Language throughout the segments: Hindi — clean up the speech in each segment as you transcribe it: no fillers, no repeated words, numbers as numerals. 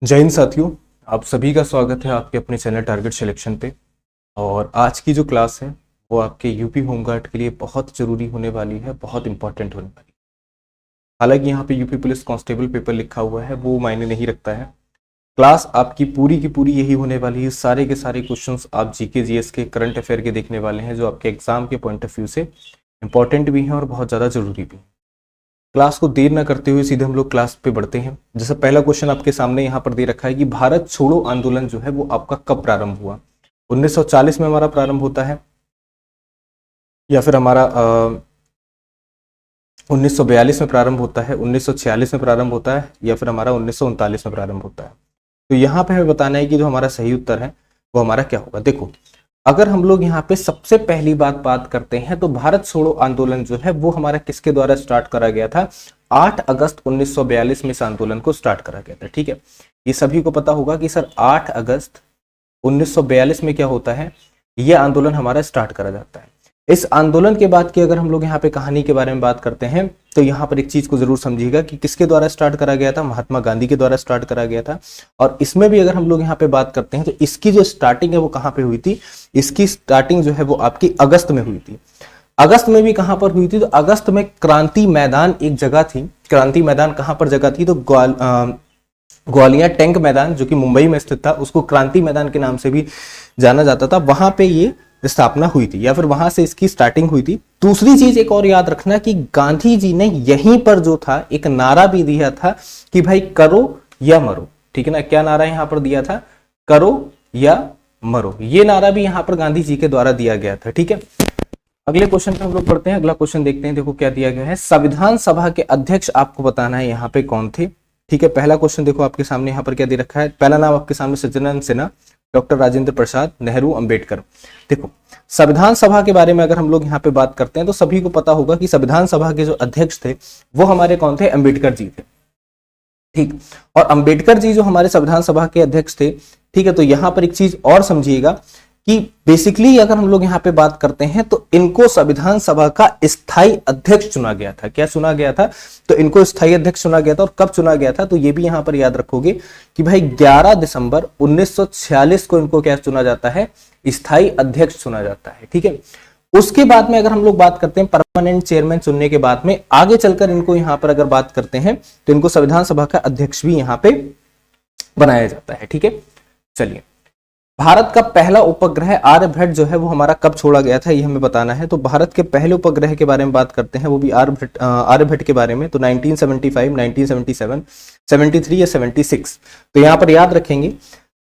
जय हिंद साथियों, आप सभी का स्वागत है आपके अपने चैनल टारगेट सिलेक्शन पे। और आज की जो क्लास है वो आपके यूपी होमगार्ड के लिए बहुत ज़रूरी होने वाली है, बहुत इंपॉर्टेंट होने वाली है। हालांकि यहाँ पे यूपी पुलिस कांस्टेबल पेपर लिखा हुआ है, वो मायने नहीं रखता है। क्लास आपकी पूरी की पूरी यही होने वाली है। सारे के सारे क्वेश्चंस आप जीके जीएस के करंट अफेयर के देखने वाले हैं, जो आपके एग्जाम के पॉइंट ऑफ व्यू से इंपॉर्टेंट भी हैं और बहुत ज़्यादा जरूरी भी है। क्लास को देर न करते हुए सीधे हम लोग क्लास पे बढ़ते हैं। जैसे पहला क्वेश्चन आपके सामने यहाँ पर दे रखा है कि भारत छोड़ो आंदोलन जो है वो आपका कब प्रारंभ हुआ। 1940 में हमारा प्रारंभ होता है, या फिर हमारा 1942 में प्रारंभ होता है, 1946 में प्रारंभ होता है, या फिर हमारा 1939 में प्रारंभ होता है। तो यहाँ पे हमें बताना है कि जो हमारा सही उत्तर है वो हमारा क्या होगा। देखो, अगर हम लोग यहाँ पे सबसे पहली बात करते हैं तो भारत छोड़ो आंदोलन जो है वो हमारा किसके द्वारा स्टार्ट करा गया था। 8 अगस्त 1942 में इस आंदोलन को स्टार्ट करा गया था। ठीक है, ये सभी को पता होगा कि सर 8 अगस्त 1942 में क्या होता है, यह आंदोलन हमारा स्टार्ट करा जाता है। इस आंदोलन के बाद की अगर हम लोग यहाँ पे कहानी के बारे में बात करते हैं तो यहाँ पर एक चीज को जरूर समझिएगा कि किसके द्वारा स्टार्ट करा गया था। महात्मा गांधी के द्वारा स्टार्ट करा गया था। और इसमें भी अगर हम लोग यहाँ पे बात करते हैं तो इसकी जो स्टार्टिंग है वो कहाँ पे हुई थी। इसकी स्टार्टिंग जो है वो आपकी अगस्त में हुई थी। अगस्त में भी कहां पर हुई थी, तो अगस्त में क्रांति मैदान एक जगह थी। क्रांति मैदान कहां पर जगह थी, तो ग्वालियर टैंक मैदान जो कि मुंबई में स्थित था, उसको क्रांति मैदान के नाम से भी जाना जाता था। वहां पे ये स्थापना हुई थी, या फिर वहां से इसकी स्टार्टिंग हुई थी। दूसरी चीज एक और याद रखना कि गांधी जी ने यहीं पर जो था एक नारा भी दिया था कि भाई करो या मरो। ठीक है ना, क्या नारा यहां पर दिया था, करो या मरो। ये नारा भी यहां पर गांधी जी के द्वारा दिया गया था। ठीक है, अगले क्वेश्चन पे हम लोग पढ़ते हैं। अगला क्वेश्चन देखते हैं। देखो क्या दिया गया है, संविधान सभा के अध्यक्ष आपको बताना है यहाँ पे कौन थे। ठीक है, पहला क्वेश्चन देखो आपके सामने यहाँ पर क्या दे रखा है। पहला नाम आपके सामने सज्जनानंद सिन्हा, डॉक्टर राजेंद्र प्रसाद, नेहरू, अंबेडकर। देखो, संविधान सभा के बारे में अगर हम लोग यहाँ पे बात करते हैं तो सभी को पता होगा कि संविधान सभा के जो अध्यक्ष थे वो हमारे कौन थे, अंबेडकर जी थे। ठीक, और अंबेडकर जी जो हमारे संविधान सभा के अध्यक्ष थे। ठीक है, तो यहां पर एक चीज और समझिएगा कि बेसिकली अगर हम लोग यहाँ पे बात करते हैं तो इनको संविधान सभा का स्थायी अध्यक्ष चुना गया था। क्या चुना गया था, तो इनको स्थायी अध्यक्ष चुना गया था। और कब चुना गया था, तो ये भी यहाँ पर याद रखोगे कि भाई 11 दिसंबर 1946 को इनको क्या चुना जाता है, स्थायी अध्यक्ष चुना जाता है। ठीक है, उसके बाद में अगर हम लोग बात करते हैं परमानेंट चेयरमैन चुनने के बाद में आगे चलकर इनको यहाँ पर अगर बात करते हैं तो इनको संविधान सभा का अध्यक्ष भी यहाँ पे बनाया जाता है। ठीक है, चलिए, भारत का पहला उपग्रह आर्यभट्ट जो है वो हमारा कब छोड़ा गया था, ये हमें बताना है। तो भारत के पहले उपग्रह के बारे में बात करते हैं, वो भी आर्यभट्ट के बारे में। तो 1975, 1977, 73 या 76। तो यहाँ पर याद रखेंगे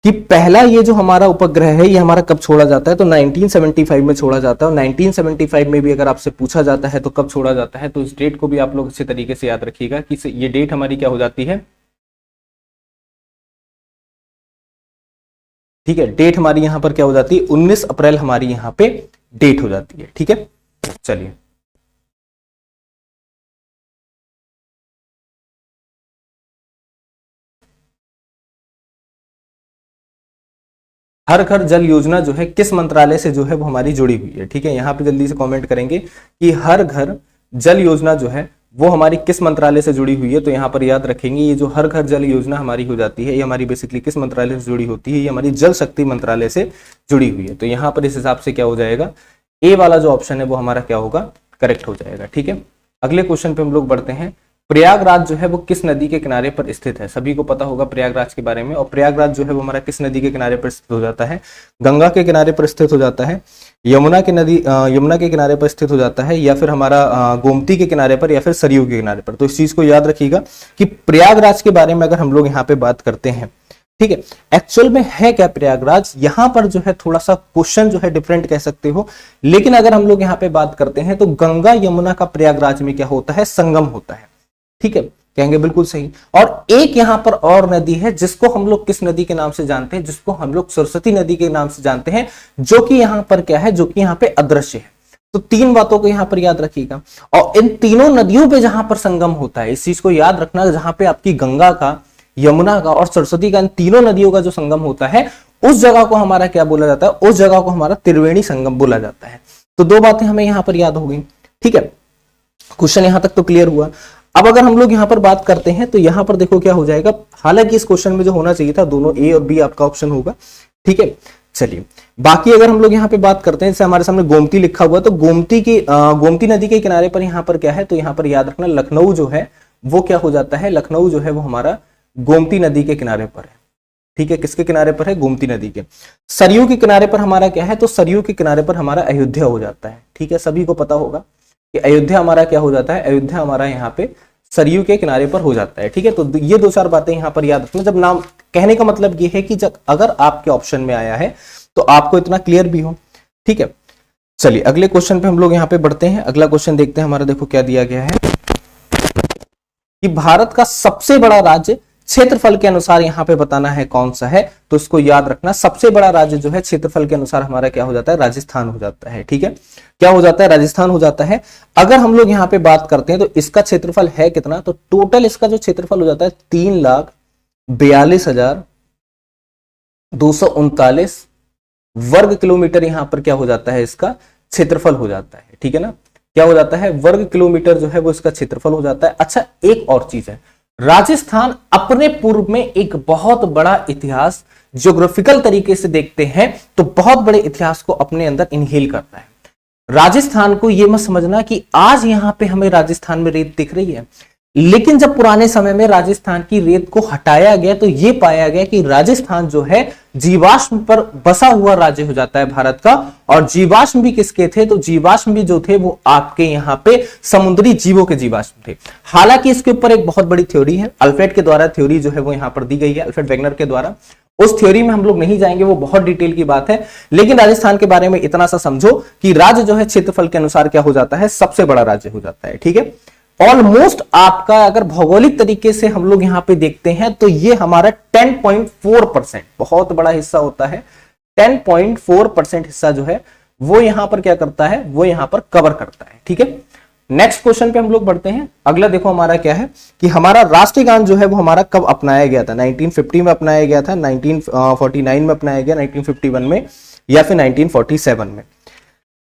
कि पहला ये जो हमारा उपग्रह है ये हमारा कब छोड़ा जाता है, तो 1975 में छोड़ा जाता है। और 1975 में भी अगर आपसे पूछा जाता है तो कब छोड़ा जाता है, तो इस डेट को भी आप लोग अच्छे तरीके से याद रखिएगा कि ये डेट हमारी क्या हो जाती है। ठीक है, डेट हमारी यहां पर क्या हो जाती है, 19 अप्रैल हमारी यहां पे डेट हो जाती है। ठीक है, चलिए, हर घर जल योजना जो है किस मंत्रालय से जो है वो हमारी जुड़ी हुई है। ठीक है, यहां पे जल्दी से कमेंट करेंगे कि हर घर जल योजना जो है वो हमारी किस मंत्रालय से जुड़ी हुई है। तो यहाँ पर याद रखेंगे ये जो हर घर जल योजना हमारी हो जाती है ये हमारी बेसिकली किस मंत्रालय से जुड़ी होती है, ये हमारी जल शक्ति मंत्रालय से जुड़ी हुई है। तो यहाँ पर इस हिसाब से क्या हो जाएगा, ए वाला जो ऑप्शन है वो हमारा क्या होगा, करेक्ट हो जाएगा। ठीक है, अगले क्वेश्चन पे हम लोग बढ़ते हैं। प्रयागराज जो है वो किस नदी के किनारे पर स्थित है, सभी को पता होगा प्रयागराज के बारे में। और प्रयागराज जो है वो हमारा किस नदी के किनारे पर स्थित हो जाता है, गंगा के किनारे पर स्थित हो जाता है, यमुना के किनारे पर स्थित हो जाता है, या फिर हमारा गोमती के किनारे पर, या फिर सरयू के किनारे पर। तो इस चीज को याद रखिएगा कि प्रयागराज के बारे में अगर हम लोग यहाँ पे बात करते हैं, ठीक है, एक्चुअल में है क्या प्रयागराज, यहां पर जो है थोड़ा सा क्वेश्चन जो है डिफरेंट कह सकते हो। लेकिन अगर हम लोग यहाँ पे बात करते हैं तो गंगा यमुना का प्रयागराज में क्या होता है, संगम होता है। ठीक है, कहेंगे बिल्कुल सही। और एक यहां पर और नदी है जिसको हम लोग किस नदी के नाम से जानते हैं, जिसको हम लोग सरस्वती नदी के नाम से जानते हैं, जो कि यहां पर क्या है, जो कि यहां पे अदृश्य है। तो तीन बातों को यहां पर याद रखिएगा। और इन तीनों नदियों पे जहां पर संगम होता है, इस चीज को याद रखना, जहां पे आपकी गंगा का, यमुना का और सरस्वती का, इन तीनों नदियों का जो संगम होता है उस जगह को हमारा क्या बोला जाता है, उस जगह को हमारा त्रिवेणी संगम बोला जाता है। तो दो बातें हमें यहां पर याद हो गई। ठीक है, क्वेश्चन यहां तक तो क्लियर हुआ। अब अगर हम लोग यहाँ पर बात करते हैं तो यहाँ पर देखो क्या हो जाएगा, हालांकि इस क्वेश्चन में जो होना चाहिए था दोनों ए और बी आपका ऑप्शन होगा, ठीक है। चलिए बाकी अगर हम लोग यहाँ पे बात करते हैं, जैसे हमारे सामने गोमती लिखा हुआ, तो गोमती नदी के किनारे पर यहाँ पर क्या है, तो यहाँ पर याद रखना लखनऊ जो है वो क्या हो जाता है, लखनऊ जो है वो हमारा गोमती नदी के किनारे पर है, ठीक है। किसके किनारे पर है, गोमती नदी के। सरयू के किनारे पर हमारा क्या है, तो सरयू के किनारे पर हमारा अयोध्या हो जाता है, ठीक है। सभी को पता होगा कि अयोध्या हमारा क्या हो जाता है, अयोध्या हमारा यहाँ पे सरयू के किनारे पर हो जाता है, ठीक है। तो ये दो चार बातें यहाँ पर याद रखना। जब नाम कहने का मतलब ये है कि जब अगर आपके ऑप्शन में आया है तो आपको इतना क्लियर भी हो, ठीक है। चलिए अगले क्वेश्चन पे हम लोग यहाँ पे बढ़ते हैं। अगला क्वेश्चन देखते हैं हमारा, देखो क्या दिया गया है कि भारत का सबसे बड़ा राज्य क्षेत्रफल के अनुसार यहाँ पे बताना है कौन सा है, तो इसको याद रखना। सबसे बड़ा राज्य जो है क्षेत्रफल के अनुसार हमारा क्या हो जाता है, राजस्थान हो जाता है, ठीक है। क्या हो जाता है, राजस्थान हो जाता है। अगर हम लोग यहाँ पे बात करते हैं तो इसका क्षेत्रफल है कितना, तो टोटल इसका जो क्षेत्रफल हो जाता है 3,42,239 वर्ग किलोमीटर यहाँ पर क्या हो जाता है, इसका क्षेत्रफल हो जाता है, ठीक है ना। क्या हो जाता है, वर्ग किलोमीटर जो है वो इसका क्षेत्रफल हो जाता है। अच्छा एक और चीज है, राजस्थान अपने पूर्व में एक बहुत बड़ा इतिहास, ज्योग्राफिकल तरीके से देखते हैं तो बहुत बड़े इतिहास को अपने अंदर इनहेल करता है। राजस्थान को यह मत समझना कि आज यहां पे हमें राजस्थान में रेत दिख रही है, लेकिन जब पुराने समय में राजस्थान की रेत को हटाया गया तो यह पाया गया कि राजस्थान जो है जीवाश्म पर बसा हुआ राज्य हो जाता है भारत का। और जीवाश्म भी किसके थे, तो जीवाश्म भी जो थे वो आपके यहाँ पे समुद्री जीवों के जीवाश्म थे। हालांकि इसके ऊपर एक बहुत बड़ी थ्योरी है, अल्फ्रेड के द्वारा थ्योरी जो है वो यहाँ पर दी गई है, अल्फ्रेड वेगनर के द्वारा। उस थ्योरी में हम लोग नहीं जाएंगे, वो बहुत डिटेल की बात है, लेकिन राजस्थान के बारे में इतना सा समझो कि राज्य जो है क्षेत्रफल के अनुसार क्या हो जाता है, सबसे बड़ा राज्य हो जाता है, ठीक है। ऑलमोस्ट आपका अगर भौगोलिक तरीके से हम लोग यहां पे देखते हैं तो ये हमारा 10.4%, बहुत बड़ा हिस्सा होता है। 10.4% हिस्सा जो है वो यहां पर क्या करता है, वो यहां पर कवर करता है, ठीक है। नेक्स्ट क्वेश्चन पे हम लोग बढ़ते हैं। अगला देखो हमारा क्या है कि हमारा राष्ट्रीय गान जो है वो हमारा कब अपनाया गया था, 1950 में अपनाया गया था, 1949 में अपनाया गया, 1951 में, या फिर 1947 में।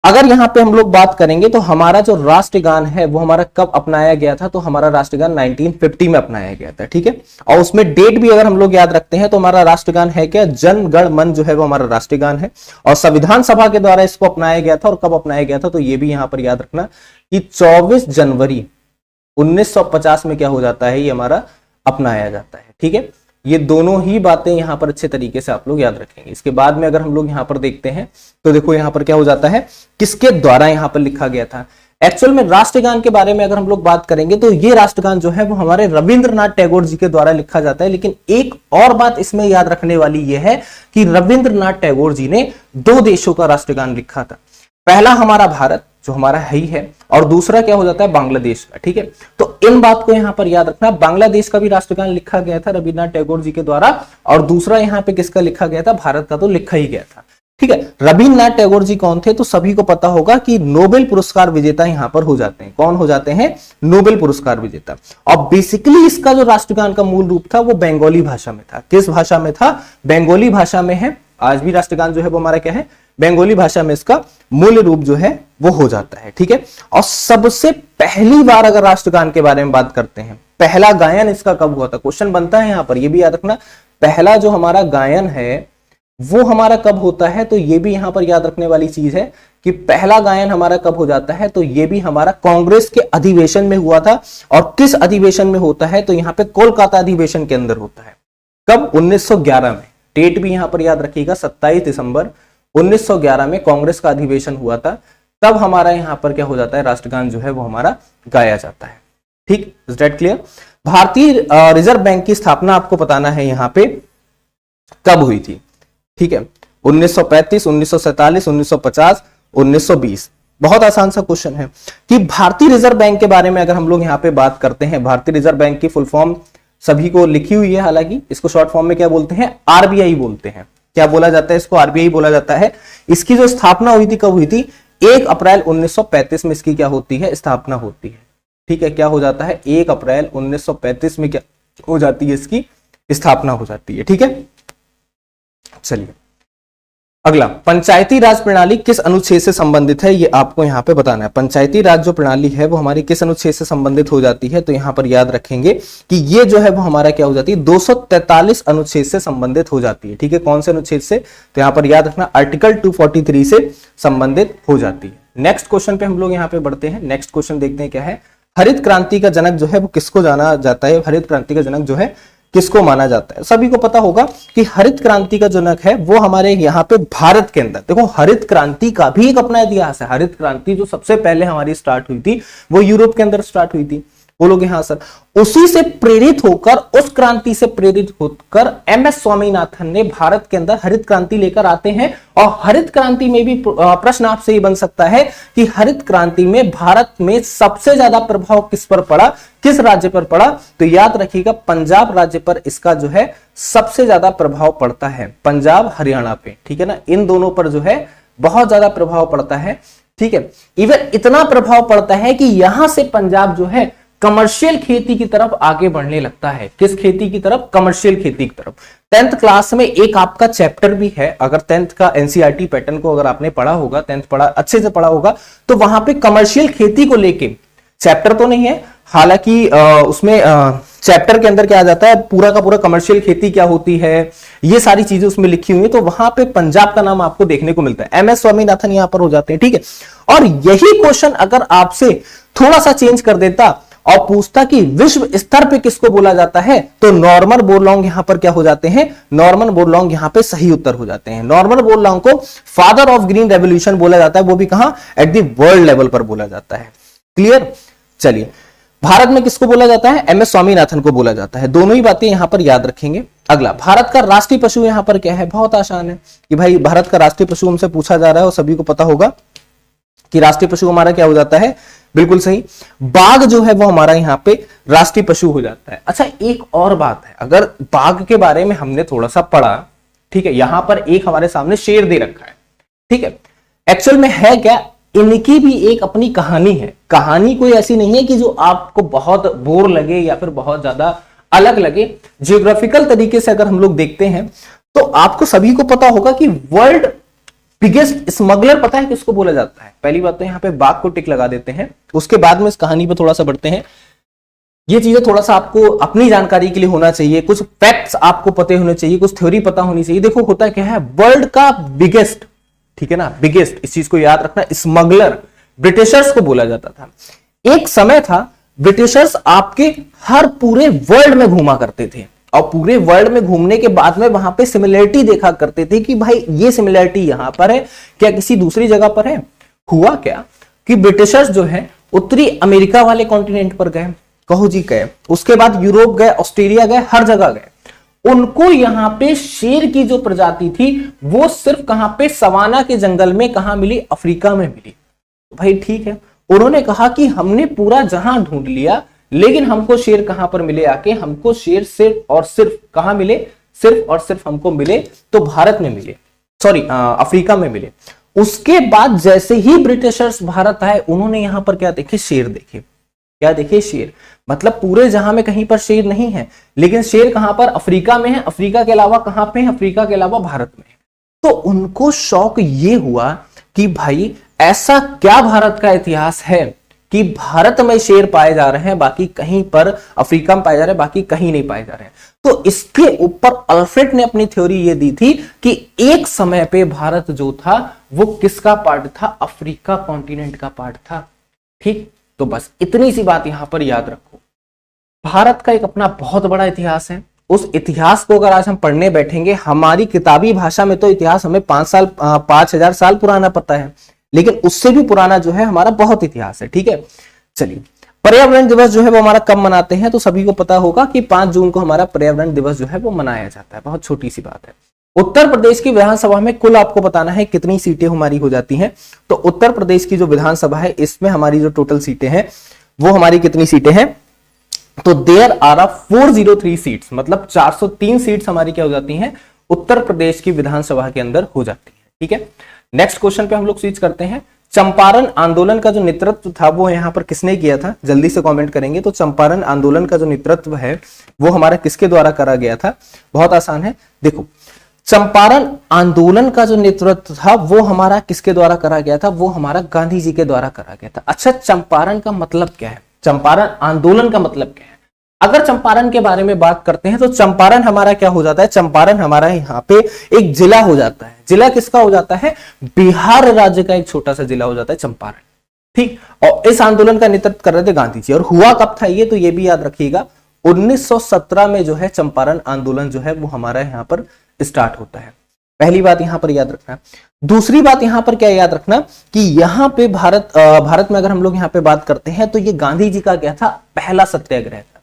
अगर यहां पे हम लोग बात करेंगे तो हमारा जो राष्ट्रगान है वो हमारा कब अपनाया गया था, तो हमारा राष्ट्रगान 1950 में अपनाया गया था, ठीक है। और उसमें डेट भी अगर हम लोग याद रखते हैं तो हमारा राष्ट्रगान है क्या, जन गण मन जो है वो हमारा राष्ट्रगान है। और संविधान सभा के द्वारा इसको अपनाया गया था। और कब अपनाया गया था, तो ये भी यहां पर याद रखना कि 24 जनवरी 1950 में क्या हो जाता है, ये हमारा अपनाया जाता है, ठीक है। ये दोनों ही बातें यहां पर अच्छे तरीके से आप लोग याद रखेंगे। इसके बाद में अगर हम लोग यहां पर देखते हैं तो देखो यहां पर क्या हो जाता है, किसके द्वारा यहां पर लिखा गया था। एक्चुअल में राष्ट्रगान के बारे में अगर हम लोग बात करेंगे तो ये राष्ट्रगान जो है वो हमारे रविंद्रनाथ टैगोर जी के द्वारा लिखा जाता है। लेकिन एक और बात इसमें याद रखने वाली यह है कि रविंद्रनाथ टैगोर जी ने 2 देशों का राष्ट्रगान लिखा था। पहला हमारा भारत जो हमारा है ही है, और दूसरा क्या हो जाता है, बांग्लादेश का, ठीक है। तो इन बात को यहां पर याद रखना, बांग्लादेश का भी राष्ट्रगान लिखा गया था रविन्द्रनाथ टैगोर जी के द्वारा, और दूसरा यहां पे किसका लिखा गया था, भारत का तो लिखा ही गया था, ठीक है। रविन्द्रनाथ टैगोर जी कौन थे, तो सभी को पता होगा कि नोबेल पुरस्कार विजेता यहां पर हो जाते हैं। कौन हो जाते हैं, नोबेल पुरस्कार विजेता। और बेसिकली इसका जो राष्ट्रगान का मूल रूप था वो बंगाली भाषा में था। किस भाषा में था, बंगाली भाषा में है। आज भी राष्ट्रगान जो है वो हमारा क्या है, बंगाली भाषा में इसका मूल रूप जो है वो हो जाता है, ठीक है। और सबसे पहली बार अगर राष्ट्रगान के बारे में बात करते हैं, पहला गायन इसका कब हुआ था, क्वेश्चन बनता है यहां पर, ये भी याद रखना। पहला जो हमारा गायन है वो हमारा कब होता है, तो ये भी यहां पर याद रखने वाली चीज है कि पहला गायन हमारा कब हो जाता है, तो ये भी हमारा कांग्रेस के अधिवेशन में हुआ था। और किस अधिवेशन में होता है, तो यहां पे कोलकाता अधिवेशन के अंदर होता है। कब, 1911 में। डेट भी यहां पर याद रखिएगा, 27 दिसंबर 1911 में कांग्रेस का अधिवेशन हुआ था। तब हमारा यहां पर क्या हो जाता है, राष्ट्रगान जो है वो हमारा गाया जाता है, ठीक। Is that clear. भारतीय रिजर्व बैंक की स्थापना आपको बताना है यहां पे कब हुई थी, ठीक है। 1935, 1947, 1950, 1920। बहुत आसान सा क्वेश्चन है कि भारतीय रिजर्व बैंक के बारे में अगर हम लोग यहां पे बात करते हैं, भारतीय रिजर्व बैंक की फुल फॉर्म सभी को लिखी हुई है, हालांकि इसको शॉर्ट फॉर्म में क्या बोलते हैं, आरबीआई बोलते हैं। क्या बोला जाता है इसको, आरबीआई बोला जाता है। इसकी जो स्थापना हुई थी कब हुई थी, 1 अप्रैल 1935 में इसकी क्या होती है, स्थापना होती है, ठीक है। क्या हो जाता है, 1 अप्रैल 1935 में क्या हो जाती है, इसकी स्थापना हो जाती है, ठीक है। चलिए अगला, पंचायती राज प्रणाली किस अनुच्छेद से संबंधित है, ये आपको यहाँ पे बताना है। पंचायती राज जो प्रणाली है वो हमारी किस अनुच्छेद से संबंधित हो जाती है, तो यहाँ पर याद रखेंगे कि ये जो है वो हमारा क्या हो जाती है, 243 अनुच्छेद से संबंधित हो जाती है। ठीक है, कौन से अनुच्छेद से, तो यहाँ पर याद रखना आर्टिकल 243 से संबंधित हो जाती है। नेक्स्ट क्वेश्चन पे हम लोग यहाँ पे बढ़ते हैं। नेक्स्ट क्वेश्चन देखते हैं क्या है। हरित क्रांति का जनक जो है वो किसको जाना जाता है, हरित क्रांति का जनक जो है किसको माना जाता है। सभी को पता होगा कि हरित क्रांति का जनक है वो हमारे यहाँ पे भारत के अंदर, देखो हरित क्रांति का भी एक अपना इतिहास है। हरित क्रांति जो सबसे पहले हमारी स्टार्ट हुई थी वो यूरोप के अंदर स्टार्ट हुई थी। बोलोगे हाँ सर, उसी से प्रेरित होकर, उस क्रांति से प्रेरित होकर एमएस स्वामीनाथन ने भारत के अंदर हरित क्रांति लेकर आते हैं। और हरित क्रांति में भी प्रश्न आपसे ये बन सकता है कि हरित क्रांति में भारत में सबसे ज्यादा प्रभाव किस पर पड़ा, किस राज्य पर पड़ा, तो याद रखिएगा पंजाब राज्य पर इसका जो है सबसे ज्यादा प्रभाव पड़ता है, पंजाब हरियाणा पे। ठीक है ना, इन दोनों पर जो है बहुत ज्यादा प्रभाव पड़ता है। ठीक है, इवन इतना प्रभाव पड़ता है कि यहां से पंजाब जो है कमर्शियल खेती की तरफ आगे बढ़ने लगता है। किस खेती की तरफ, कमर्शियल खेती की तरफ। 10th क्लास में एक आपका चैप्टर भी है, अगर 10th का एनसीईआरटी पैटर्न को अगर आपने पढ़ा होगा, 10th पढ़ा अच्छे से पढ़ा होगा, तो वहां पे कमर्शियल खेती को लेके चैप्टर तो नहीं है, हालांकि उसमें चैप्टर के अंदर क्या आ जाता है, पूरा का पूरा कमर्शियल खेती क्या होती है, ये सारी चीजें उसमें लिखी हुई है। तो वहां पे पंजाब का नाम आपको देखने को मिलता है, एमएस स्वामीनाथन यहां पर हो जाते हैं। ठीक है, और यही क्वेश्चन अगर आपसे थोड़ा सा चेंज कर देता और पूछता कि विश्व स्तर पे किसको बोला जाता है, तो नॉर्मन बोरलॉन्ग यहां पर क्या हो जाते हैं, नॉर्मन बोरलॉन्ग यहां पे सही उत्तर हो जाते हैं। नॉर्मन बोरलॉन्ग को फादर ऑफ ग्रीन रेवोल्यूशन बोला जाता है, वो भी कहां, एट द वर्ल्ड लेवल पर बोला जाता है। क्लियर, चलिए भारत में किसको बोला जाता है, एमएस स्वामीनाथन को बोला जाता है। दोनों ही बातें यहां पर याद रखेंगे। अगला, भारत का राष्ट्रीय पशु यहां पर क्या है, बहुत आसान है कि भाई भारत का राष्ट्रीय पशु हमसे पूछा जा रहा है और सभी को पता होगा कि राष्ट्रीय पशु हमारा क्या हो जाता है, बिल्कुल सही, बाघ जो है वो हमारा यहाँ पे राष्ट्रीय पशु हो जाता है। अच्छा एक और बात है, अगर बाघ के बारे में हमने थोड़ा सा पढ़ा, ठीक है, यहां पर एक हमारे सामने शेर दे रखा है। ठीक है, एक्चुअल में है क्या, इनकी भी एक अपनी कहानी है। कहानी कोई ऐसी नहीं है कि जो आपको बहुत बोर लगे या फिर बहुत ज्यादा अलग लगे। जियोग्राफिकल तरीके से अगर हम लोग देखते हैं तो आपको सभी को पता होगा कि वर्ल्ड बिगेस्ट स्मगलर पता है किसको बोला जाता है। पहली बात तो यहाँ पे बाघ को टिक लगा देते हैं, उसके बाद में इस कहानी पे थोड़ा सा बढ़ते हैं। ये चीजें थोड़ा सा आपको अपनी जानकारी के लिए होना चाहिए, कुछ फैक्ट्स आपको पते होने चाहिए, कुछ थ्योरी पता होनी चाहिए। देखो होता क्या है, वर्ल्ड का बिगेस्ट, ठीक है ना, बिगेस्ट, इस चीज को याद रखना, स्मगलर ब्रिटिशर्स को बोला जाता था। एक समय था ब्रिटिशर्स आपके हर पूरे वर्ल्ड में घूमा करते थे और पूरे वर्ल्ड में घूमने के बाद में वहां पे सिमिलरिटी देखा करते थे कि भाई ये सिमिलरिटी यहां पर है क्या, किसी दूसरी जगह पर है। हुआ क्या कि ब्रिटिशर्स जो है उत्तरी अमेरिका वाले कॉन्टिनेंट पर गए, कहो जी गए, उसके बाद यूरोप गए, ऑस्ट्रेलिया गए, हर जगह गए। उनको यहां पे शेर की जो प्रजाति थी वो सिर्फ कहां पे, सवाना के जंगल में, कहां मिली, अफ्रीका में मिली। भाई ठीक है, उन्होंने कहा कि हमने पूरा जहां ढूंढ लिया लेकिन हमको शेर कहां पर मिले, आके हमको शेर सिर्फ और सिर्फ कहां मिले, सिर्फ और सिर्फ हमको मिले तो भारत में मिले, सॉरी अफ्रीका में मिले। उसके बाद जैसे ही ब्रिटिशर्स भारत आए उन्होंने यहां पर क्या देखे, शेर देखे। क्या देखे, शेर। मतलब पूरे जहां में कहीं पर शेर नहीं है, लेकिन शेर कहां पर, अफ्रीका में है। अफ्रीका के अलावा कहां पे है, अफ्रीका के अलावा भारत में है। तो उनको शौक ये हुआ कि भाई ऐसा क्या भारत का इतिहास है कि भारत में शेर पाए जा रहे हैं, बाकी कहीं पर अफ्रीका में पाए जा रहे हैं, बाकी कहीं नहीं पाए जा रहे हैं। तो इसके ऊपर अल्फ्रेड ने अपनी थ्योरी ये दी थी कि एक समय पे भारत जो था वो किसका पार्ट था, अफ्रीका कॉन्टिनेंट का पार्ट था। ठीक, तो बस इतनी सी बात यहां पर याद रखो। भारत का एक अपना बहुत बड़ा इतिहास है। उस इतिहास को अगर आज हम पढ़ने बैठेंगे, हमारी किताबी भाषा में तो इतिहास हमें 5,000 साल पुराना पता है, लेकिन उससे भी पुराना जो है हमारा बहुत इतिहास है। ठीक है, चलिए पर्यावरण दिवस जो है वो हमारा कब मनाते हैं, तो सभी को पता होगा कि 5 जून को हमारा पर्यावरण दिवस जो है वो मनाया जाता है। बहुत छोटी सी बात है। उत्तर प्रदेश की विधानसभा में कुल आपको बताना है कितनी सीटें हमारी हो जाती हैं। तो उत्तर प्रदेश की जो विधानसभा है इसमें हमारी जो टोटल सीटें हैं वो हमारी कितनी सीटें हैं, तो देयर आर 403 सीट्स, मतलब 403 सीट्स हमारी क्या हो जाती हैं, उत्तर प्रदेश की विधानसभा के अंदर हो जाती है। ठीक है, नेक्स्ट क्वेश्चन पे हम लोग स्विच करते हैं। चंपारण आंदोलन का जो नेतृत्व था वो यहां पर किसने किया था, जल्दी से कमेंट करेंगे। तो चंपारण आंदोलन का जो नेतृत्व है वो हमारा किसके द्वारा करा गया था, बहुत आसान है। देखो चंपारण आंदोलन का जो नेतृत्व था वो हमारा किसके द्वारा करा गया था? वो हमारा गांधी जी के द्वारा करा गया था। अच्छा, चंपारण का मतलब क्या है? चंपारण आंदोलन का मतलब क्या है? अगर चंपारण के बारे में बात करते हैं तो चंपारण हमारा क्या हो जाता है? चंपारण हमारा यहाँ पे एक जिला हो जाता है। जिला किसका हो जाता है? बिहार राज्य का एक छोटा सा जिला हो जाता है चंपारण। ठीक, और इस आंदोलन का नेतृत्व कर रहे थे गांधी जी। और हुआ कब था ये? तो ये भी याद रखिएगा, 1917 में जो है चंपारण आंदोलन जो है वो हमारा यहाँ पर स्टार्ट होता है। पहली बात यहां पर याद रखना। दूसरी बात यहां पर क्या याद रखना कि यहां पे भारत में अगर हम लोग यहां पे बात करते हैं तो ये गांधी जी का क्या था? पहला सत्याग्रह था।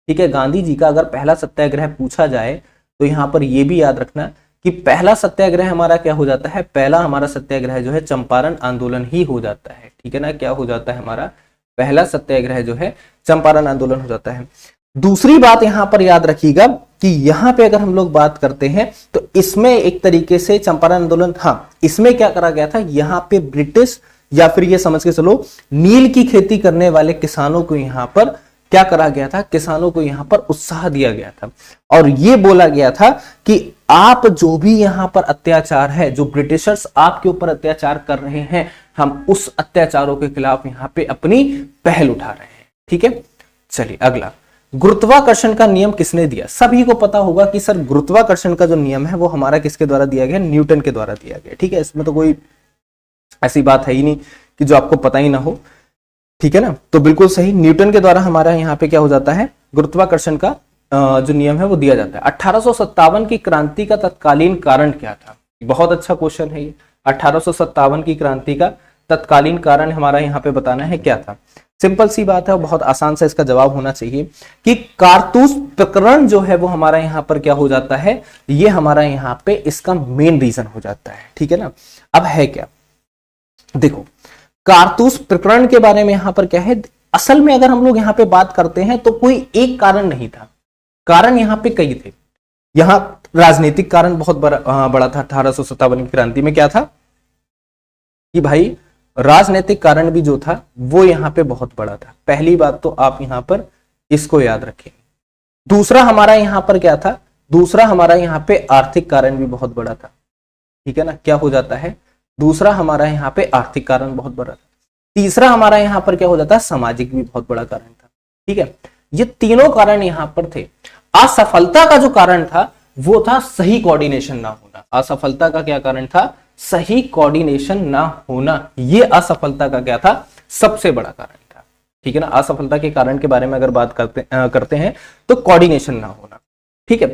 ठीक है, गांधी जी का अगर पहला सत्याग्रह पूछा जाए तो यहां पर यह भी याद रखना कि पहला सत्याग्रह हमारा क्या हो जाता है? पहला हमारा सत्याग्रह जो है चंपारण आंदोलन ही हो जाता है। ठीक है ना, क्या हो जाता है? हमारा पहला सत्याग्रह जो है चंपारण आंदोलन हो जाता है। दूसरी बात यहां पर याद रखिएगा कि यहां पे अगर हम लोग बात करते हैं तो इसमें एक तरीके से चंपारण आंदोलन, हाँ, इसमें क्या करा गया था? यहां पे ब्रिटिश या फिर ये समझ के चलो नील की खेती करने वाले किसानों को यहां पर क्या करा गया था? किसानों को यहां पर उत्साह दिया गया था और ये बोला गया था कि आप जो भी यहां पर अत्याचार है, जो ब्रिटिशर्स आपके ऊपर अत्याचार कर रहे हैं, हम उस अत्याचारों के खिलाफ यहां पे अपनी पहल उठा रहे हैं। ठीक है, चलिए अगला, गुरुत्वाकर्षण का नियम किसने दिया? सभी को पता होगा कि सर गुरुत्वाकर्षण का जो नियम है वो हमारा किसके द्वारा दिया गया? न्यूटन के द्वारा दिया गया। ठीक है, इसमें तो कोई ऐसी बात है ही नहीं कि जो आपको पता ही ना हो। ठीक है ना, तो बिल्कुल सही, न्यूटन के द्वारा हमारा यहाँ पे क्या हो जाता है? गुरुत्वाकर्षण का जो नियम है वो दिया जाता है। 1857 की क्रांति का तत्कालीन कारण क्या था? बहुत अच्छा क्वेश्चन है ये। 1857 की क्रांति का तत्कालीन कारण हमारा यहाँ पे बताना है क्या था। सिंपल सी बात है, बहुत आसान सा इसका जवाब होना चाहिए कि कारतूस प्रकरण जो है वो हमारा यहाँ पर क्या हो जाता है? ये हमारा यहाँ पे इसका मेन रीजन हो जाता है। ठीक है ना, अब है क्या, देखो कारतूस प्रकरण के बारे में यहाँ पर क्या है? असल में अगर हम लोग यहाँ पे बात करते हैं तो कोई एक कारण नहीं था, कारण यहाँ पे कई थे। यहाँ राजनीतिक कारण बहुत बड़ा था। 1857 की क्रांति में क्या था कि भाई राजनीतिक कारण भी जो था वो यहाँ पे बहुत बड़ा था। पहली बात तो आप यहाँ पर इसको याद रखें। दूसरा हमारा यहाँ पर क्या था? दूसरा हमारा यहाँ पे आर्थिक कारण भी बहुत बड़ा था। ठीक है ना, क्या हो जाता है? दूसरा हमारा यहाँ पे आर्थिक कारण बहुत बड़ा था। तीसरा हमारा यहाँ पर क्या हो जाता है? सामाजिक भी बहुत बड़ा कारण था। ठीक है, ये तीनों कारण यहाँ पर थे। असफलता का जो कारण था वो था सही कोऑर्डिनेशन ना होना। असफलता का क्या कारण था? सही कोऑर्डिनेशन ना होना। ये असफलता का क्या था? सबसे बड़ा कारण था। ठीक है ना, असफलता के कारण के बारे में अगर बात करते हैं तो कोऑर्डिनेशन ना होना। ठीक है,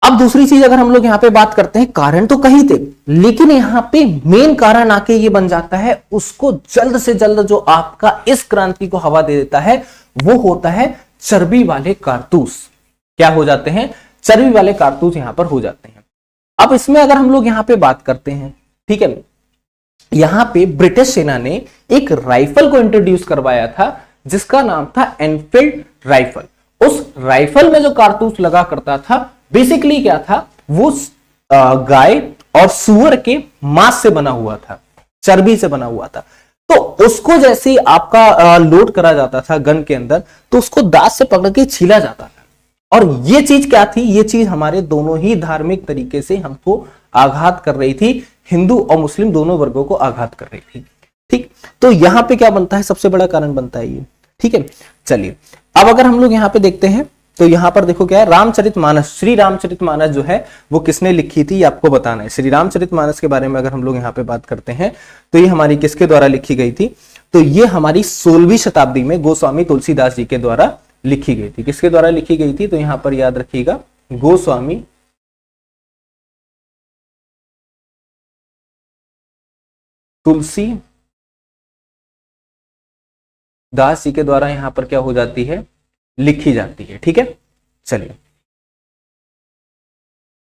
अब दूसरी चीज अगर हम लोग यहाँ पे बात करते हैं, कारण तो कहीं थे लेकिन यहाँ पे मेन कारण आके ये बन जाता है, उसको जल्द से जल्द जो आपका इस क्रांति को हवा दे देता है वो होता है चर्बी वाले कारतूस। क्या हो जाते हैं? चर्बी वाले कारतूस यहां पर हो जाते हैं। अब इसमें अगर हम लोग यहां पे बात करते हैं, ठीक है, यहां पे ब्रिटिश सेना ने एक राइफल को इंट्रोड्यूस करवाया था जिसका नाम था एनफील्ड राइफल। उस राइफल में जो कारतूस लगा करता था बेसिकली क्या था? वो गाय और सुअर के मांस से बना हुआ था, चर्बी से बना हुआ था। तो उसको जैसे ही आपका लोड करा जाता था गन के अंदर तो उसको दांत से पकड़ के छीला जाता था। और ये चीज क्या थी? ये चीज हमारे दोनों ही धार्मिक तरीके से हमको आघात कर रही थी, हिंदू और मुस्लिम दोनों वर्गों को आघात कर रही थी। ठीक, तो यहां पे क्या बनता है? सबसे बड़ा कारण बनता है ये। ठीक है, चलिए अब अगर हम लोग यहाँ पे देखते हैं तो यहां पर देखो क्या है? रामचरितमानस, श्री रामचरितमानस जो है वो किसने लिखी थी ये आपको बताना है। श्री रामचरितमानस के बारे में अगर हम लोग यहाँ पे बात करते हैं तो ये हमारी किसके द्वारा लिखी गई थी? तो ये हमारी 16वीं शताब्दी में गोस्वामी तुलसीदास जी के द्वारा लिखी गई थी। किसके द्वारा लिखी गई थी? तो यहां पर याद रखिएगा, गोस्वामी तुलसी दास जी के द्वारा यहां पर क्या हो जाती है? लिखी जाती है। ठीक है, चलिए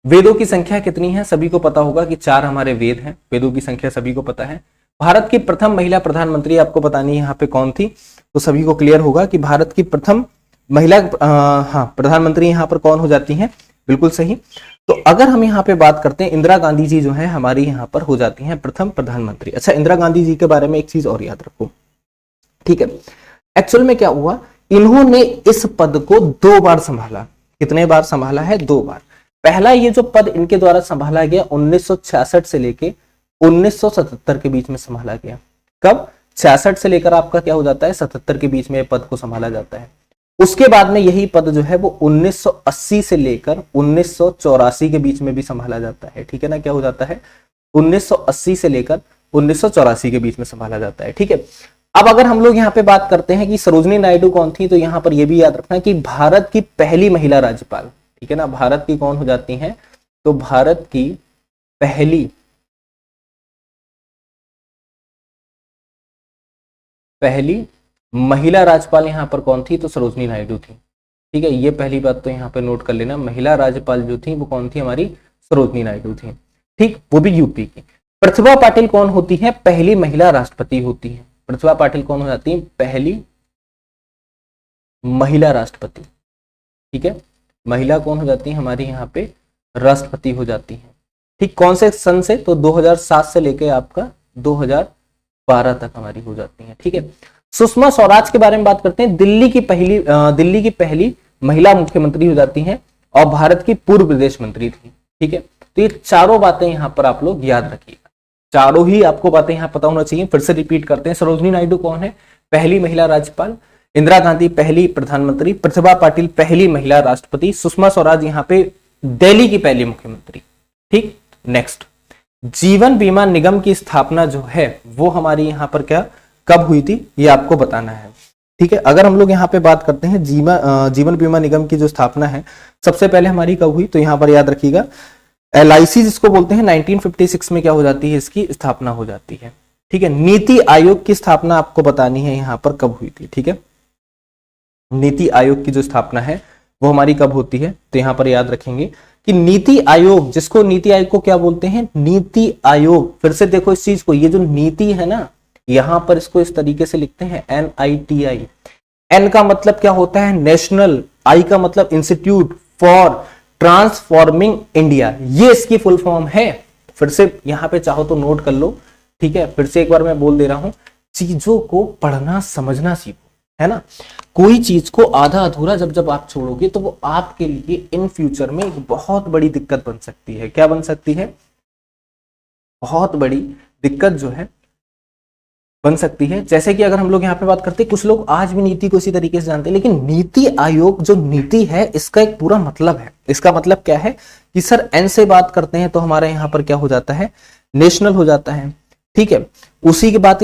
वेदों की संख्या कितनी है? सभी को पता होगा कि 4 हमारे वेद हैं। वेदों की संख्या सभी को पता है। भारत की प्रथम महिला प्रधानमंत्री आपको बतानी है यहाँ पे कौन थी? तो सभी को क्लियर होगा कि भारत की प्रथम महिला प्रधानमंत्री यहाँ पर कौन हो जाती हैं? बिल्कुल सही। तो अगर हम यहाँ पे बात करते हैं, इंदिरा गांधी जी जो है हमारी यहाँ पर हो जाती हैं प्रथम प्रधानमंत्री। अच्छा, इंदिरा गांधी जी के बारे में एक चीज और याद रखो। ठीक है, एक्चुअल में क्या हुआ, इन्होंने इस पद को 2 बार संभाला। कितने बार संभाला है? 2 बार। पहला ये जो पद इनके द्वारा संभाला गया 1966 से लेके 1977 के बीच में संभाला गया। कब? 66 से लेकर आपका क्या हो जाता है 77 के बीच में पद को संभाला जाता है। उसके बाद में यही पद जो है वो 1980 से लेकर 1984 के बीच में भी संभाला जाता है। ठीक है ना, क्या हो जाता है 1980 से लेकर 1984 के बीच में संभाला जाता है। ठीक है, अब अगर हम लोग यहाँ पे बात करते हैं कि सरोजिनी नायडू कौन थी, तो यहाँ पर यह भी याद रखना कि भारत की पहली महिला राज्यपाल, ठीक है ना, भारत की कौन हो जाती हैं, तो भारत की पहली महिला राज्यपाल यहाँ पर कौन थी, तो सरोजिनी नायडू थी। ठीक है, ये पहली बात तो यहाँ पे नोट कर लेना, महिला राज्यपाल जो थी वो कौन थी, हमारी सरोजिनी नायडू थी। ठीक, वो भी यूपी की। प्रतिभा पाटिल कौन होती है, पहली महिला राष्ट्रपति होती है। प्रतिभा पाटिल कौन हो जाती है, पहली महिला राष्ट्रपति। ठीक है, महिला कौन हो जाती है, हमारी यहाँ पे राष्ट्रपति हो जाती है। ठीक, कौन से सन से, तो 2007 से लेके आपका 2012 तक हमारी हो जाती है। ठीक है, सुषमा स्वराज के बारे में बात करते हैं। दिल्ली की पहली महिला मुख्यमंत्री हो जाती हैं और भारत की पूर्व विदेश मंत्री थी। ठीक है, तो ये चारों बातें यहाँ पर आप लोग याद रखिएगा, चारों ही आपको बातें यहाँ पता होना चाहिए। फिर से रिपीट करते हैं, सरोजिनी नायडू कौन है, पहली महिला राज्यपाल, इंदिरा गांधी पहली प्रधानमंत्री, प्रतिभा पाटिल पहली महिला राष्ट्रपति, सुषमा स्वराज यहाँ पे दिल्ली की पहली मुख्यमंत्री। ठीक, नेक्स्ट, जीवन बीमा निगम की स्थापना जो है वो हमारी यहाँ पर क्या कब हुई थी, ये आपको बताना है। ठीक है, अगर हम लोग यहाँ पे बात करते हैं जीवन बीमा निगम की जो स्थापना है सबसे पहले हमारी कब हुई, तो यहाँ पर याद रखिएगा LIC जिसको बोलते हैं 1956 में क्या हो जाती है, इसकी स्थापना हो जाती है। ठीक है, नीति आयोग की स्थापना आपको बतानी है यहाँ पर कब हुई थी। ठीक है, नीति आयोग की जो स्थापना है वो हमारी कब होती है, तो यहाँ पर याद रखेंगे कि नीति आयोग, जिसको नीति आयोग को क्या बोलते हैं, नीति आयोग। फिर से देखो इस चीज को, ये जो नीति है ना, यहां पर इसको इस तरीके से लिखते हैं NITI। N का मतलब क्या होता है, नेशनल, I का मतलब इंस्टीट्यूट फॉर ट्रांसफॉर्मिंग इंडिया, ये इसकी फुल फॉर्म है। फिर से यहां पे चाहो तो नोट कर लो। ठीक है, फिर से एक बार मैं बोल दे रहा हूं, चीजों को पढ़ना समझना सीखो, है ना। कोई चीज को आधा अधूरा जब आप छोड़ोगे तो वो आपके लिए इन फ्यूचर में एक बहुत बड़ी दिक्कत बन सकती है। क्या बन सकती है, बहुत बड़ी दिक्कत जो है बन सकती है। जैसे कि अगर हम लोग यहाँ पे बात करते हैं, कुछ लोग आज भी नीति को इसी तरीके से जानते हैं, लेकिन नीति आयोग जो नीति है इसका एक पूरा मतलब है। इसका मतलब क्या है कि सर N से बात करते हैं तो हमारे यहाँ पर क्या हो जाता है, नेशनल हो जाता है। ठीक है, उसी के बाद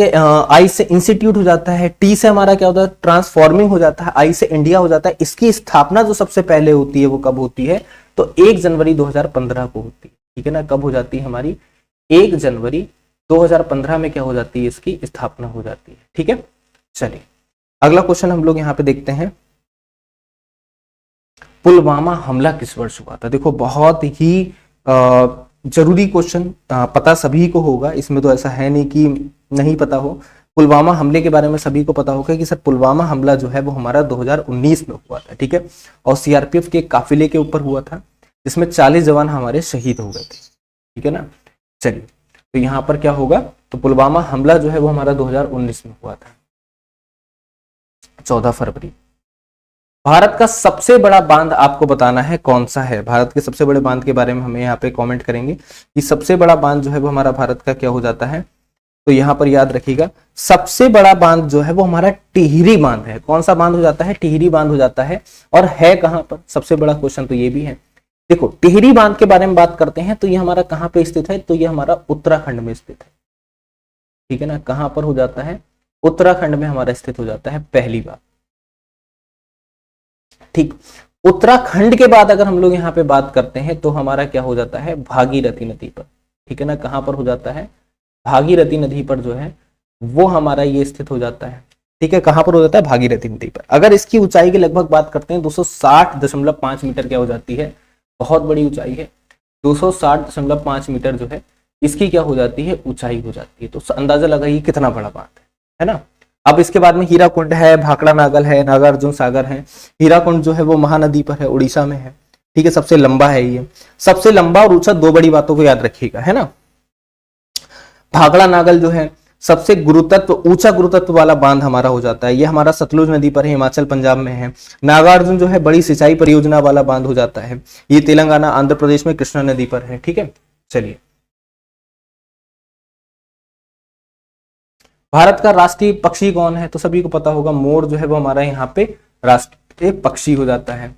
I से इंस्टीट्यूट हो जाता है, T से हमारा क्या होता है, ट्रांसफॉर्मिंग हो जाता है, I से इंडिया हो जाता है। इसकी स्थापना जो सबसे पहले होती है वो कब होती है, तो 1 जनवरी 2015 को होती है। ठीक है ना, कब हो जाती है हमारी, 1 जनवरी 2015 में क्या हो जाती है, इसकी स्थापना हो जाती है। ठीक है, चलिए अगला क्वेश्चन हम लोग यहाँ पे देखते हैं, पुलवामा हमला किस वर्ष हुआ था। देखो बहुत ही जरूरी क्वेश्चन, पता सभी को होगा, इसमें तो ऐसा है नहीं कि नहीं पता हो। पुलवामा हमले के बारे में सभी को पता होगा कि सर पुलवामा हमला जो है वो हमारा 2019 में हुआ था। ठीक है, और CRPF के काफिले के ऊपर हुआ था, जिसमें 40 जवान हमारे शहीद हो गए थे। ठीक है ना, चलिए तो यहां पर क्या होगा, तो पुलवामा हमला जो है वो हमारा 2019 में हुआ था, 14 फरवरी। भारत का सबसे बड़ा बांध आपको बताना है कौन सा है। भारत के सबसे बड़े बांध के बारे में हमें यहाँ पे कमेंट करेंगे कि सबसे बड़ा बांध जो है वो हमारा भारत का क्या हो जाता है, तो यहाँ पर याद रखिएगा सबसे बड़ा बांध जो है वो हमारा टिहरी बांध है। कौन सा बांध हो जाता है, टिहरी बांध हो जाता है। और है कहां पर, सबसे बड़ा क्वेश्चन तो ये भी है। देखो टिहरी बांध के बारे में बात करते हैं तो ये हमारा कहां पे स्थित है, तो ये हमारा उत्तराखंड में स्थित है। ठीक है ना, कहां पर हो जाता है, उत्तराखंड में हमारा स्थित हो जाता है पहली बार। ठीक, उत्तराखंड के बाद अगर हम लोग यहाँ पे बात करते हैं तो हमारा क्या हो जाता है, भागीरथी नदी पर। ठीक है ना, कहां पर हो जाता है, भागीरथी नदी पर जो है वो हमारा ये स्थित हो जाता है। ठीक है, कहां पर हो जाता है, भागीरथी नदी पर। अगर इसकी ऊंचाई की लगभग बात करते हैं 260.5 मीटर क्या हो जाती है, बहुत बड़ी ऊंचाई है। 260.5 मीटर जो है इसकी क्या हो जाती है, ऊंचाई हो जाती है। तो अंदाजा लगाइए कितना बड़ा बात है ना। अब इसके बाद में हीराकुंड है, भाखड़ा नागल है, नागार्जुन सागर है। हीराकुंड जो है वो महानदी पर है, उड़ीसा में है। ठीक है, सबसे लंबा है ये, सबसे लंबा और ऊंचा, दो बड़ी बातों को याद रखिएगा, है ना। भाखड़ा नागल जो है सबसे गुरुत्व ऊंचा गुरुत्व वाला बांध हमारा हो जाता है, ये हमारा सतलुज नदी पर है, हिमाचल पंजाब में है। नागार्जुन जो है बड़ी सिंचाई परियोजना वाला बांध हो जाता है, ये तेलंगाना आंध्र प्रदेश में कृष्णा नदी पर है। ठीक है, चलिए भारत का राष्ट्रीय पक्षी कौन है? तो सभी को पता होगा, मोर जो है वो हमारा यहाँ पे राष्ट्रीय पक्षी हो जाता है।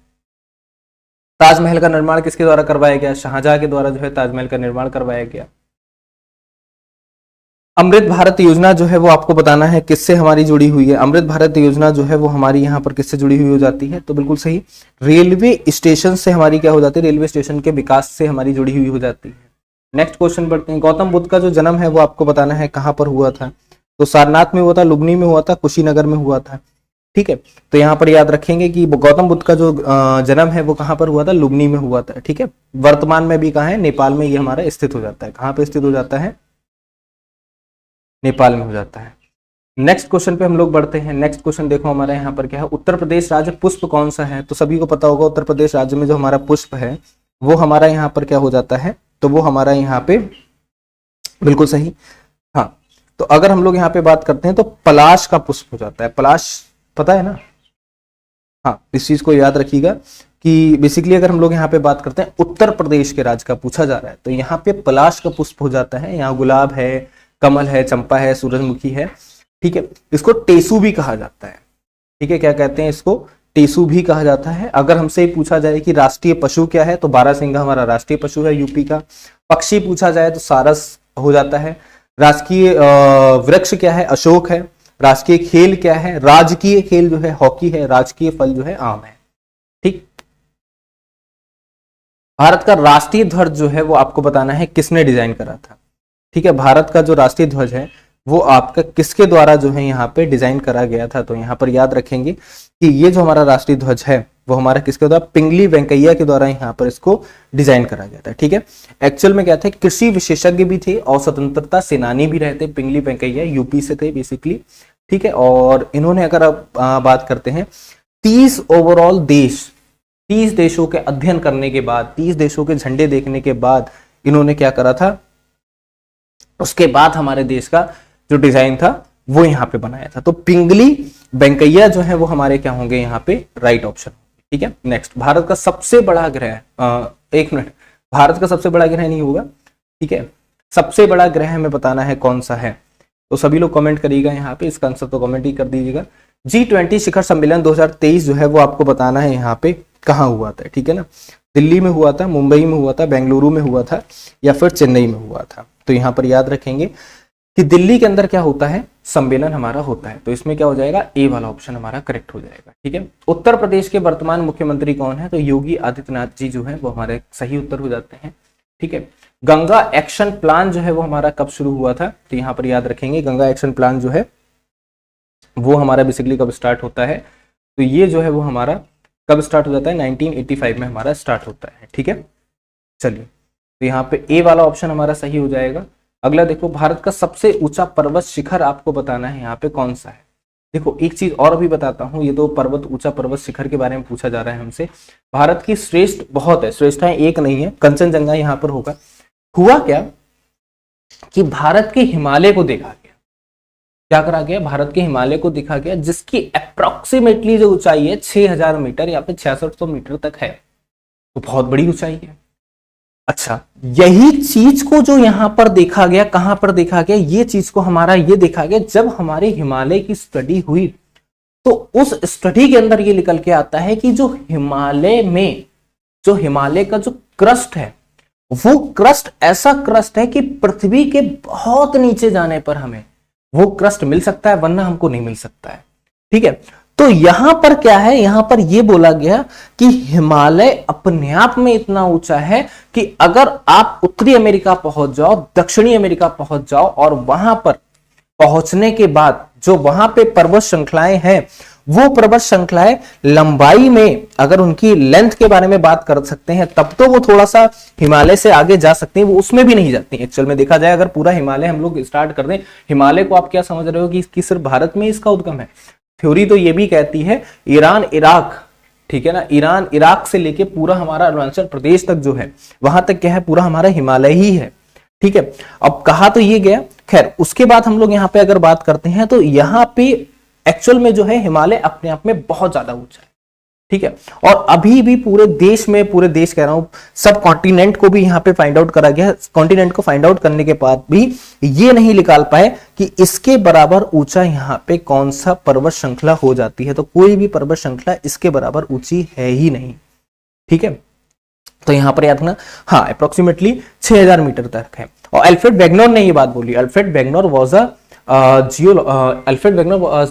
ताजमहल का निर्माण किसके द्वारा करवाया गया? शाहजहां के द्वारा जो है ताजमहल का निर्माण करवाया गया। अमृत भारत योजना जो है वो आपको बताना है किससे हमारी जुड़ी हुई है। अमृत भारत योजना जो है वो हमारी यहाँ पर किससे जुड़ी हुई हो जाती है? तो बिल्कुल सही, रेलवे स्टेशन से हमारी क्या हो जाती है? रेलवे स्टेशन के विकास से हमारी जुड़ी हुई हो जाती है। नेक्स्ट क्वेश्चन बढ़ते हैं। गौतम बुद्ध का जो जन्म है वो आपको बताना है कहाँ पर हुआ था? तो सारनाथ में हुआ था, लुम्बिनी में हुआ था, कुशीनगर में हुआ था। ठीक है, तो यहाँ पर याद रखेंगे कि गौतम बुद्ध का जो जन्म है वो कहाँ पर हुआ था? लुम्बिनी में हुआ था। ठीक है, वर्तमान में भी कहाँ है? नेपाल में ये हमारा स्थित हो जाता है। कहाँ पे स्थित हो जाता है? नेपाल में हो जाता है। नेक्स्ट क्वेश्चन पे हम लोग बढ़ते हैं। नेक्स्ट क्वेश्चन देखो हमारा यहाँ पर क्या है? उत्तर प्रदेश राज्य पुष्प कौन सा है? तो सभी को पता होगा उत्तर प्रदेश राज्य में जो हमारा पुष्प है वो हमारा यहाँ पर क्या हो जाता है? तो वो हमारा यहाँ पे बिल्कुल सही, हाँ, तो अगर हम लोग यहाँ पे बात करते हैं तो पलाश का पुष्प हो जाता है। पलाश पता है ना? हाँ, इस चीज को याद रखिएगा कि बेसिकली अगर हम लोग यहाँ पे बात करते हैं उत्तर प्रदेश के राज्य का पूछा जा रहा है तो यहाँ पे पलाश का पुष्प हो जाता है। यहाँ गुलाब है, कमल है, चंपा है, सूरजमुखी है। ठीक है, इसको टेसू भी कहा जाता है। ठीक है, क्या कहते हैं इसको? टेसू भी कहा जाता है। अगर हमसे पूछा जाए कि राष्ट्रीय पशु क्या है तो बारहसिंगा हमारा राष्ट्रीय पशु है यूपी का। पक्षी पूछा जाए तो सारस हो जाता है। राजकीय वृक्ष क्या है? अशोक है। राजकीय खेल क्या है? राजकीय खेल जो है हॉकी है। राजकीय फल जो है आम है। ठीक, भारत का राष्ट्रीय ध्वज जो है वो आपको बताना है किसने डिजाइन करा था। ठीक है, भारत का जो राष्ट्रीय ध्वज है वो आपका किसके द्वारा जो है यहाँ पे डिजाइन करा गया था? तो यहाँ पर याद रखेंगे कि ये जो हमारा राष्ट्रीय ध्वज है वो हमारा किसके द्वारा? पिंगली वेंकैया के द्वारा यहाँ पर इसको डिजाइन करा गया था। ठीक है, एक्चुअल में क्या थे? कृषि विशेषज्ञ भी थे और स्वतंत्रता सेनानी भी रहते। पिंगली वेंकैया यूपी से थे बेसिकली। ठीक है, और इन्होंने अगर आप बात करते हैं 30 ओवरऑल देश, 30 देशों के अध्ययन करने के बाद, 30 देशों के झंडे देखने के बाद इन्होंने क्या करा था? उसके बाद हमारे देश का जो डिजाइन था वो यहाँ पे बनाया था। तो पिंगली वेंकैया जो है वो हमारे क्या होंगे? यहाँ पे राइट ऑप्शन। ठीक है, नेक्स्ट, भारत का सबसे बड़ा ग्रह, एक मिनट, भारत का सबसे बड़ा ग्रह नहीं होगा। ठीक है, सबसे बड़ा ग्रह हमें बताना है कौन सा है। तो सभी लोग कमेंट करिएगा यहाँ पे, इसका आंसर तो कमेंट ही कर दीजिएगा। G20 शिखर सम्मेलन 2023 जो है वो आपको बताना है यहाँ पे कहाँ हुआ था। ठीक है ना, दिल्ली में हुआ था, मुंबई में हुआ था, बेंगलुरु में हुआ था या फिर चेन्नई में हुआ था। तो यहाँ पर याद रखेंगे कि दिल्ली के अंदर क्या होता है? सम्मेलन हमारा होता है। तो इसमें क्या हो जाएगा? ए वाला ऑप्शन हमारा करेक्ट हो जाएगा। ठीक है, उत्तर प्रदेश के वर्तमान मुख्यमंत्री कौन है? तो योगी आदित्यनाथ जी जो है वो हमारे सही उत्तर हो जाते हैं। ठीक है, गंगा एक्शन प्लान जो है वो हमारा कब शुरू हुआ था? तो यहाँ पर याद रखेंगे गंगा एक्शन प्लान जो है वो हमारा बेसिकली कब स्टार्ट होता है? तो ये जो है वो हमारा कब स्टार्ट हो जाता है? 1985 में हमारा स्टार्ट होता है। ठीक है, चलिए, तो यहाँ पे ए वाला ऑप्शन हमारा सही हो जाएगा। अगला देखो, भारत का सबसे ऊंचा पर्वत शिखर आपको बताना है यहाँ पे कौन सा है। देखो एक चीज और भी बताता हूँ, ये तो पर्वत, ऊंचा पर्वत शिखर के बारे में पूछा जा रहा है हमसे। भारत की श्रेष्ठ बहुत है, श्रेष्ठताएं एक नहीं है, कंचनजंगा यहाँ पर होगा। हुआ क्या कि भारत के हिमालय को देखा गया, क्या करा गया? भारत के हिमालय को देखा गया, जिसकी अप्रोक्सीमेटली जो ऊंचाई है 6000 मीटर या फिर 6600 मीटर तक है। तो बहुत बड़ी ऊंचाई है। अच्छा, यही चीज को जो यहां पर देखा गया, कहां पर देखा गया? ये चीज को हमारा ये देखा गया जब हमारे हिमालय की स्टडी हुई। तो उस स्टडी के अंदर ये निकल के आता है कि जो हिमालय में, जो हिमालय का जो क्रस्ट है वो क्रस्ट ऐसा क्रस्ट है कि पृथ्वी के बहुत नीचे जाने पर हमें वो क्रस्ट मिल सकता है, वरना हमको नहीं मिल सकता है। ठीक है, तो यहां पर क्या है? यहां पर यह बोला गया कि हिमालय अपने आप में इतना ऊंचा है कि अगर आप उत्तरी अमेरिका पहुंच जाओ, दक्षिणी अमेरिका पहुंच जाओ और वहां पर पहुंचने के बाद जो वहां पे पर्वत श्रृंखलाएं हैं, वो पर्वत श्रृंखलाएं लंबाई में, अगर उनकी लेंथ के बारे में बात कर सकते हैं तब तो वो थोड़ा सा हिमालय से आगे जा सकते हैं, वो उसमें भी नहीं जाती एक्चुअल में देखा जाए। अगर पूरा हिमालय हम लोग स्टार्ट कर दें, हिमालय को आप क्या समझ रहे हो कि सिर्फ भारत में इसका उद्गम है? थ्योरी तो ये भी कहती है ईरान इराक, ठीक है ना, ईरान इराक से लेके पूरा हमारा अरुणाचल प्रदेश तक जो है वहां तक क्या है? पूरा हमारा हिमालय ही है। ठीक है, अब कहा तो ये गया। खैर उसके बाद हम लोग यहाँ पे अगर बात करते हैं तो यहाँ पे एक्चुअल में जो है हिमालय अपने आप में बहुत ज्यादा ऊंचा है, ठीक है। और अभी भी पूरे देश कह रहा हूं, सब कॉन्टिनेंट को भी यहाँ पे फाइंड आउट करा गया। कॉन्टिनेंट को फाइंड आउट करने के बाद भी ये नहीं निकाल पाए कि इसके बराबर ऊंचा यहाँ पे कौन सा पर्वत श्रृंखला हो जाती है। तो कोई भी पर्वत श्रृंखला इसके बराबर ऊंची है ही नहीं, ठीक है। तो यहां पर याद रखना, हाँ अप्रोक्सीमेटली 6000 मीटर तक है। और अल्फ्रेड वेगनर ने ये बात बोली। अल्फ्रेड वेगनर वाज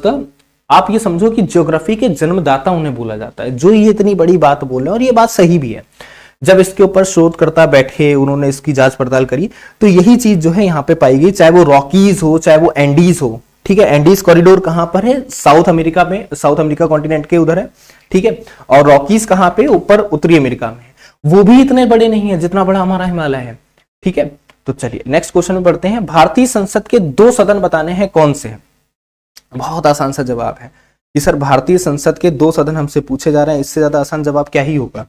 द, आप ये समझो कि ज्योग्राफी के जन्मदाता उन्हें बोला जाता है, जो ये इतनी बड़ी बात बोल रहे हैं। और ये बात सही भी है। जब इसके ऊपर शोधकर्ता बैठे, उन्होंने इसकी जांच पड़ताल करी, तो यही चीज जो है यहाँ पे पाई गई, चाहे वो रॉकीज हो चाहे वो एंडीज हो, ठीक है। एंडीज कॉरिडोर कहां पर है? साउथ अमेरिका में, साउथ अमेरिका कॉन्टिनेंट के उधर है, ठीक है। और रॉकीज कहां पे? ऊपर उत्तरी अमेरिका में है। वो भी इतने बड़े नहीं है जितना बड़ा हमारा हिमालय है, ठीक है। तो चलिए नेक्स्ट क्वेश्चन में बढ़ते हैं। भारतीय संसद के 2 सदन बताने हैं, कौन से हैं? बहुत आसान सा जवाब है कि सर भारतीय संसद के 2 सदन हमसे पूछे जा रहे हैं, इससे ज्यादा आसान जवाब क्या ही होगा,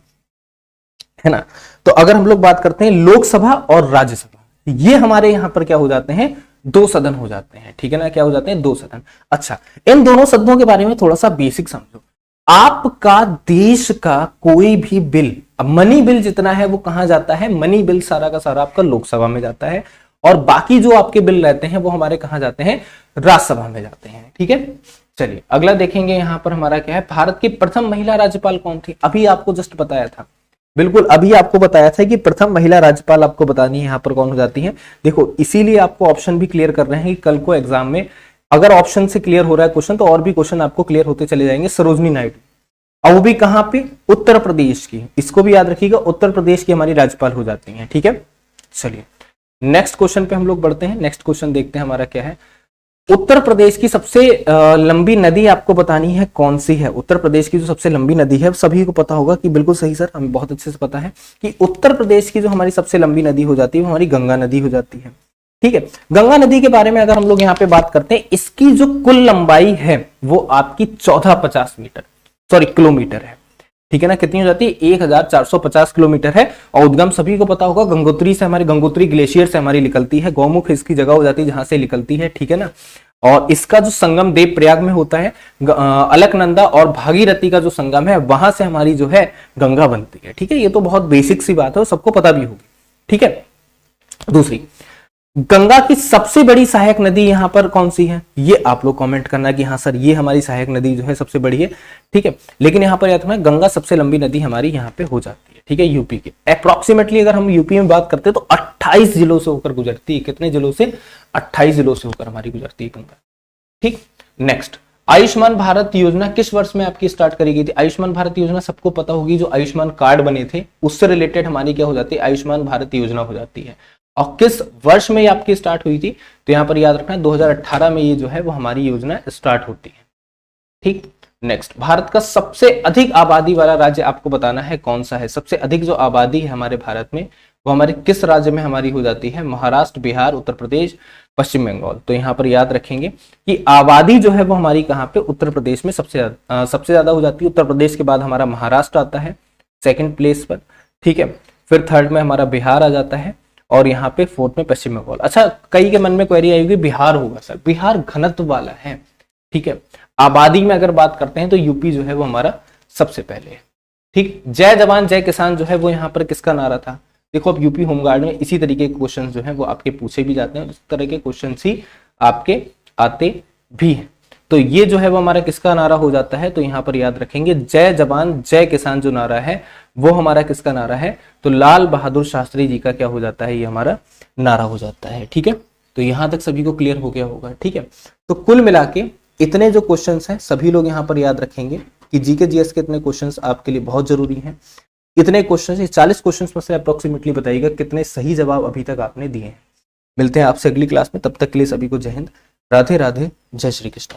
है ना। तो अगर हम लोग बात करते हैं लोकसभा और राज्यसभा, ये हमारे यहां पर क्या हो जाते हैं? 2 सदन हो जाते हैं, ठीक है ना। क्या हो जाते हैं? 2 सदन। अच्छा, इन दोनों सदनों के बारे में थोड़ा सा बेसिक समझो। आपका देश का कोई भी बिल, अब मनी बिल जितना है वो कहां जाता है? मनी बिल सारा का सारा आपका लोकसभा में जाता है, और बाकी जो आपके बिल रहते हैं वो हमारे कहां जाते हैं? राज्यसभा में जाते हैं, ठीक है। चलिए अगला देखेंगे। यहां पर हमारा क्या है? भारत की प्रथम महिला राज्यपाल कौन थी? अभी आपको जस्ट बताया था, बिल्कुल अभी आपको बताया था कि प्रथम महिला राज्यपाल आपको बतानी है, यहां पर कौन हो जाती है। देखो इसीलिए आपको ऑप्शन भी क्लियर कर रहे हैं कि कल को एग्जाम में अगर ऑप्शन से क्लियर हो रहा है क्वेश्चन, तो और भी क्वेश्चन आपको क्लियर होते चले जाएंगे। सरोजनी नायडू, और वो भी कहां पे? उत्तर प्रदेश की, इसको भी याद रखिएगा, उत्तर प्रदेश की हमारी राज्यपाल हो जाती है, ठीक है। चलिए नेक्स्ट क्वेश्चन पे हम लोग बढ़ते हैं। नेक्स्ट क्वेश्चन देखते हैं हमारा क्या है। उत्तर प्रदेश की सबसे लंबी नदी आपको बतानी है, कौन सी है? उत्तर प्रदेश की जो सबसे लंबी नदी है, सभी को पता होगा कि बिल्कुल सही सर, हमें बहुत अच्छे से पता है कि उत्तर प्रदेश की जो हमारी सबसे लंबी नदी हो जाती है वो हमारी गंगा नदी हो जाती है, ठीक है। गंगा नदी के बारे में अगर हम लोग यहाँ पे बात करते हैं, इसकी जो कुल लंबाई है वो आपकी 1450 मीटर, सॉरी किलोमीटर है, ठीक है ना। कितनी हो जाती है? 1450 किलोमीटर है। और उद्गम सभी को पता होगा गंगोत्री से, हमारी गंगोत्री ग्लेशियर से हमारी निकलती है। गौमुख इसकी जगह हो जाती है जहां से निकलती है, ठीक है ना। और इसका जो संगम देवप्रयाग में होता है, अलकनंदा और भागीरथी का जो संगम है वहां से हमारी जो है गंगा बनती है, ठीक है। ये तो बहुत बेसिक सी बात है, सबको पता भी होगी, ठीक है। दूसरी, गंगा की सबसे बड़ी सहायक नदी यहां पर कौन सी है? ये आप लोग कमेंट करना कि हाँ सर ये हमारी सहायक नदी जो है सबसे बड़ी है, ठीक है। लेकिन यहां पर याद रखना गंगा सबसे लंबी नदी हमारी यहां पे हो जाती है, ठीक है, यूपी के। अप्रोक्सीमेटली अगर हम यूपी में बात करते हैं तो 28 जिलों से होकर गुजरती है। कितने जिलों से? 28 जिलों से होकर हमारी गुजरती है गंगा, ठीक। नेक्स्ट, आयुष्मान भारत योजना किस वर्ष में आपकी स्टार्ट करी गई थी? आयुष्मान भारत योजना सबको पता होगी, जो आयुष्मान कार्ड बने थे उससे रिलेटेड हमारी क्या हो जाती है? आयुष्मान भारत योजना हो जाती है। और किस वर्ष में ये आपकी स्टार्ट हुई थी? तो यहां पर याद रखना 2018 में ये जो है वो हमारी योजना स्टार्ट होती है, ठीक। नेक्स्ट, भारत का सबसे अधिक आबादी वाला राज्य आपको बताना है कौन सा है। सबसे अधिक जो आबादी है हमारे भारत में वो हमारे किस राज्य में हमारी हो जाती है? महाराष्ट्र, बिहार, उत्तर प्रदेश, पश्चिम बंगाल। तो यहाँ पर याद रखेंगे कि आबादी जो है वो हमारी कहाँ पे? उत्तर प्रदेश में सबसे ज्यादा हो जाती है। उत्तर प्रदेश के बाद हमारा महाराष्ट्र आता है सेकंड प्लेस पर, ठीक है। फिर थर्ड में हमारा बिहार आ जाता है, और यहाँ पे फोर्थ में पश्चिम बंगाल। अच्छा, कई के मन में क्वेरी आएगी बिहार होगा सर, बिहार घनत्व वाला है, ठीक है। आबादी में अगर बात करते हैं तो यूपी जो है वो हमारा सबसे पहले है, ठीक। जय जवान जय किसान जो है वो यहाँ पर किसका नारा था? देखो अब यूपी होमगार्ड में इसी तरीके के क्वेश्चन जो है वो आपके पूछे भी जाते हैं, इस तरह के क्वेश्चन ही आपके आते भी हैं। तो ये जो है वो हमारा किसका नारा हो जाता है? तो यहाँ पर याद रखेंगे जय जवान जय किसान जो नारा है वो हमारा किसका नारा है? तो लाल बहादुर शास्त्री जी का क्या हो जाता है? ये हमारा नारा हो जाता है, ठीक है। तो यहां तक सभी को क्लियर हो गया होगा, ठीक है। तो कुल मिला के इतने जो क्वेश्चंस हैं सभी लोग यहाँ पर याद रखेंगे कि जीके जीएस के इतने क्वेश्चंस आपके लिए बहुत जरूरी हैं। इतने क्वेश्चन, 40 क्वेश्चन में से अप्रोक्सीमेटली बताइएगा कितने सही जवाब अभी तक आपने दिए हैं। मिलते हैं आपसे अगली क्लास में, तब तक के लिए सभी को जय हिंद, राधे राधे, जय श्री कृष्ण।